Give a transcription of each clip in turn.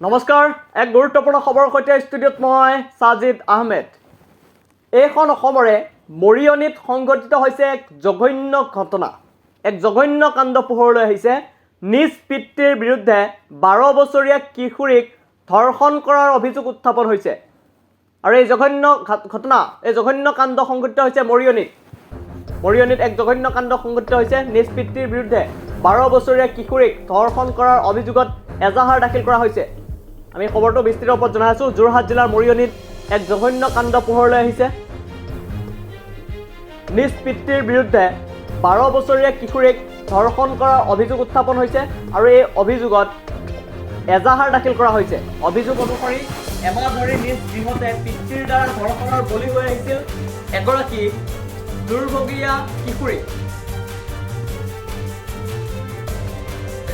নমস্কাৰ এক গুৰুত্বপূৰ্ণ খবৰ সৈতে ষ্টুডিঅ'ত মই সাজিদ আহমেদ এইখন অসমৰে মৰিয়নিত সংঘটিত হৈছে এক জঘন্য ঘটনা এক জঘন্য কাণ্ড পোহৰলৈ আহিছে নিজ পিতৃৰ বিৰুদ্ধে 12 বছৰীয়া কিশোৰীক ধৰ্ষণ কৰাৰ অভিযোগ উত্থাপন হৈছে আৰু এই জঘন্য ঘটনা এই জঘন্য কাণ্ড সংঘটিত হৈছে মৰিয়নিত এক জঘন্য কাণ্ড সংঘটিত হৈছে নিজ পিতৃৰ বিৰুদ্ধে 12 বছৰীয়া কিশোৰীক ধৰ্ষণ কৰাৰ অভিযোগত এজাহাৰ দাখিল কৰা হৈছে আমি খবৰটো বিস্তৃত ওপৰত জনাইছো যোৰহাট জিলাৰ মৰিয়নিত এক জঘন্য কাণ্ড পোহৰলৈ আহিছে নিজ পিতৃৰ বিৰুদ্ধে 12 বছৰীয়া কিশোৰীক ধৰ্ষণ কৰাৰ অভিযোগ উত্থাপন হৈছে আৰু এই অভিযোগত এজাহাৰ দাখিল কৰা হৈছে অভিযোগ অনুসৰি এমাহ ধৰি নিজ গৃহতে পিতৃৰ দ্বাৰা ধৰ্ষণৰ বলি হৈ আহিছিল এগৰাকী দুৰ্ভগীয়া কিশোৰী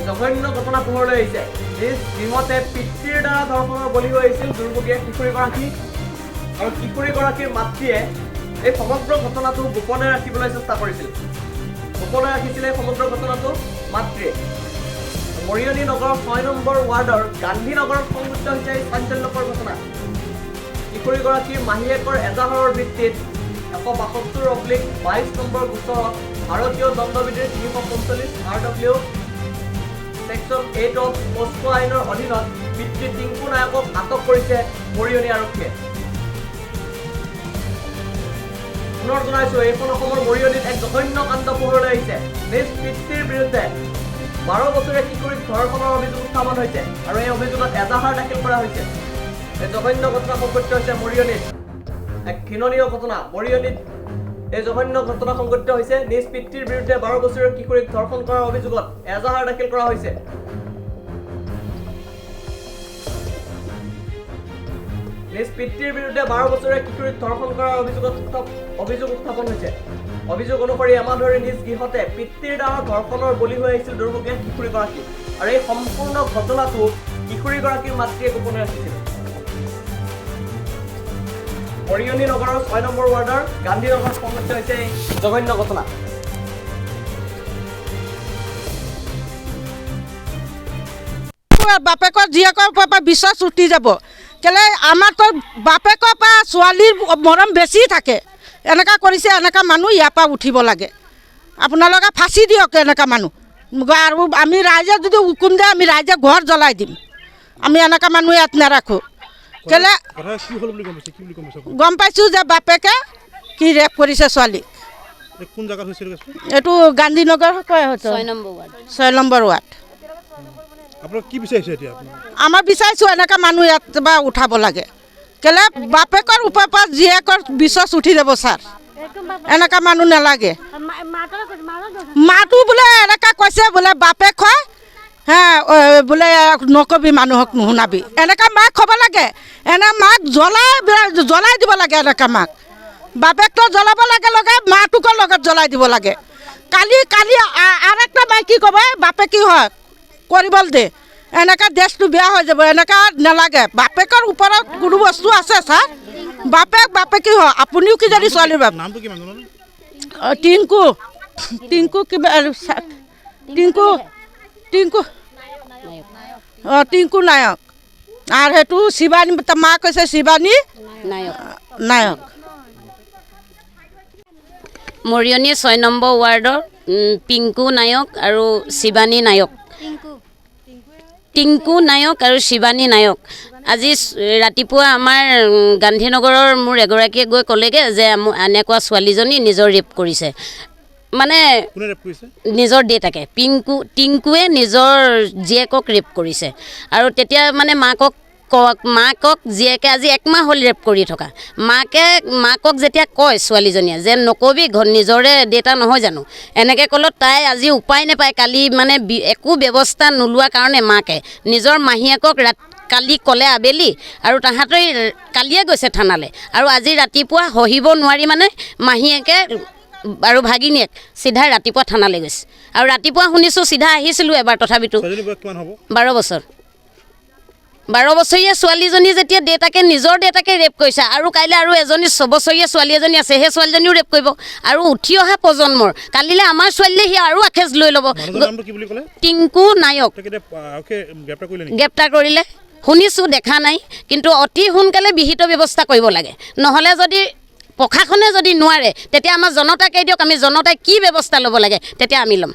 জঘন্য ঘটনা পোহৰলৈ আহিছে নিজ গৃহতে পিতৃৰ দ্বাৰা ধৰ্ষণৰ বলি হৈ আহিছিল দুৰ্ভগীয়া কিশোৰীগৰাকী আৰু কিশোৰীগৰাকীৰ মাতৃয়ে এই সমগ্ৰ ঘটনাটো গোপনে ৰাখিবলৈ চেষ্টা কৰিছিল গোপনে ৰাখিছিলে সমগ্ৰ ঘটনাটো মাতৃয়ে মৰিয়নি নগৰৰ 6 নম্বৰ ৱাৰ্ডৰ গান্ধী নগৰত সংঘটিত হৈছে এই চাঞ্চল্যকৰ ঘটনা কিশোৰীগৰাকীৰ মাহীয়েকৰ এজাহাৰৰ ভিত্তিত 172/22 নম্বৰ গোচৰত ভাৰতীয় দণ্ডবিধিৰ 345 RW Section 8 of POSCO আইনৰ অধীনত পিতৃ টিংকু নায়কক আটক কৰিছে মৰিয়নি আৰক্ষীয়ে পুনৰ জনাইছো এইখন অসমৰ মৰিয়নিত এক জঘন্য কাণ্ড পোহৰলৈ আহিছে নিজ পিতৃৰ বিৰুদ্ধে 12 বছৰীয়া কিশোৰীক ধৰ্ষণৰ অভিযোগ উত্থাপন হৈছে আৰু এই অভিযোগত এজাহাৰ দাখিল কৰা হৈছে এই জঘন্য ঘটনা সংঘটিত হৈছে মৰিয়নিত এক ঘৃণনীয় ঘটনা মৰিয়নিত এই জঘন্য ঘটনা সংঘটিত হৈছে নিজ পিতৃৰ বিৰুদ্ধে 12 বছৰীয়া কিশোৰীক ধৰ্ষণ কৰাৰ অভিযোগত এজাহাৰ দাখিল কৰা হৈছে নিজ পিতৃৰ বিৰুদ্ধে 12 বছৰীয়া কিশোৰীক ধৰ্ষণ কৰাৰ অভিযোগ উত্থাপন হৈছে অভিযোগ অনুসৰি এমাহ ধৰি নিজ গৃহতে পিতৃৰ দ্বাৰা ধৰ্ষণৰ বলি হৈ আহিছিল দুৰ্ভগীয়া কিশোৰীগৰাকী আৰু এই সম্পূৰ্ণ ঘটনাটো কিশোৰীগৰাকীৰ মাতৃয়ে গোপনে ৰাখিছিল মৰিয়নি নগৰৰ 6 নম্বৰ ৱাৰ্ডৰ গান্ধী নগৰত সংঘটিত হৈছে এই জঘন্য ঘটনা বাপেকৰ জীয়েকৰ পৰা বিশ্বাস উঠি যাব কেলে আমাৰতো বাপেকৰ পৰা ছোৱালীৰ মৰম বেছি থাকে এনেকুৱা কৰিছে এনেকুৱা মানুহ ইয়াৰ পৰা উঠিব লাগে আপোনালোকে ফাঁচি দিয়ক এনেকুৱা মানুহ আৰু আমি ৰাইজে যদি হুকুম দিয়ে আমি ৰাইজে ঘৰ জ্বলাই দিম আমি এনেকুৱা মানুহ ইয়াত নাৰাখোঁ কেলে গম পাইছোঁ যে বাপেকে কি ৰেপ কৰিছে ছোৱালীক এইটো গান্ধী নগৰ কয় 6 নম্বৰ ৱাৰ্ড আমাৰ বিচাৰিছোঁ এনেকুৱা মানুহ ইয়াত বা উঠাব লাগে কেলে বাপেকৰ ওপৰৰ পৰা জীয়েকৰ বিশ্বাস উঠি যাব ছাৰ এনেকুৱা মানুহ নালাগে মাটো বোলে এনেকুৱা কৈছে বোলে বাপেক হয় হে বোলে নকবি মানুহক নুশুনাবি এনেকুৱা মাক হ'ব লাগে এনে মাক জ্বলাই দিব লাগে এনেকুৱা মাক বাপেকটো জ্বলাব লাগে মাটোকৰ লগত জ্বলাই দিব লাগে কালি আৰু একটা মাইকী ক'ব বাপেকি হয় কৰিবলৈ দে এনেকুৱা দেশটো বেয়া হৈ যাব এনেকুৱা নালাগে বাপেকৰ ওপৰত কোনো বস্তু আছে ছাৰ বাপেকি হয় আপুনিও কি জানি ছোৱালীৰ বাপ টিংকু কিবা টিংকু নায়ক আৰু সেইটো শিৱানী মাক কৈছে শিৱানী নায়ক মৰিয়নি 6 নম্বৰ ৱাৰ্ডৰ পিংকু নায়ক আৰু শিৱানী নায়ক টিংকু নায়ক আৰু শিৱানী নায়ক আজি ৰাতিপুৱা আমাৰ গান্ধীনগৰৰ মোৰ এগৰাকীয়ে গৈ ক'লেগৈ যে এনেকুৱা ছোৱালীজনী নিজৰ ৰেপ কৰিছে মানে নিজৰ দেউতাকে টিংকুৱে নিজৰ জীয়েকক ৰেপ কৰিছে আৰু তেতিয়া মানে মাকক জীয়েকে আজি 1 মাহ হ'ল ৰেপ কৰি থকা মাকক যেতিয়া কয় ছোৱালীজনীয়ে যে নকবি নিজৰে দেউতা নহয় জানো এনেকৈ ক'লত তাই আজি উপায় নাপায় কালি মানে একো ব্যৱস্থা নোলোৱা কাৰণে মাকে নিজৰ মাহীয়েকক কালি ক'লে আবেলি আৰু তাহাঁতে কালিয়ে গৈছে থানালৈ আৰু আজি ৰাতিপুৱা সহিব নোৱাৰি মানে মাহীয়েকে আৰু ভাগিনীয়েক চিধা ৰাতিপুৱা থানালৈ গৈছে আৰু ৰাতিপুৱা শুনিছোঁ চিধা আহিছিলোঁ এবাৰ তথাপিতো 12 বছৰ 12 বছৰীয়া ছোৱালীজনী যেতিয়া নিজৰ দেউতাকে ৰেপ কৰিছে আৰু কাইলৈ আৰু এজনী 6 বছৰীয়া ছোৱালী এজনী আছে সেই ছোৱালীজনীও ৰেপ কৰিব আৰু উঠি অহা প্ৰজন্মৰ কালিলৈ আমাৰ ছোৱালীলৈ সি আৰু আখেজ লৈ ল'ব টিংকু নায়ক গ্ৰেপ্তাৰ কৰিলে শুনিছোঁ, দেখা নাই, কিন্তু অতি সোনকালে বিহিত ব্যৱস্থা কৰিব লাগে। নহ'লে যদি প্ৰশাসনে যদি নোৱাৰে তেতিয়া আমাৰ জনতাকে দিয়ক, আমি জনতাই কি ব্যৱস্থা ল'ব লাগে তেতিয়া আমি ল'ম।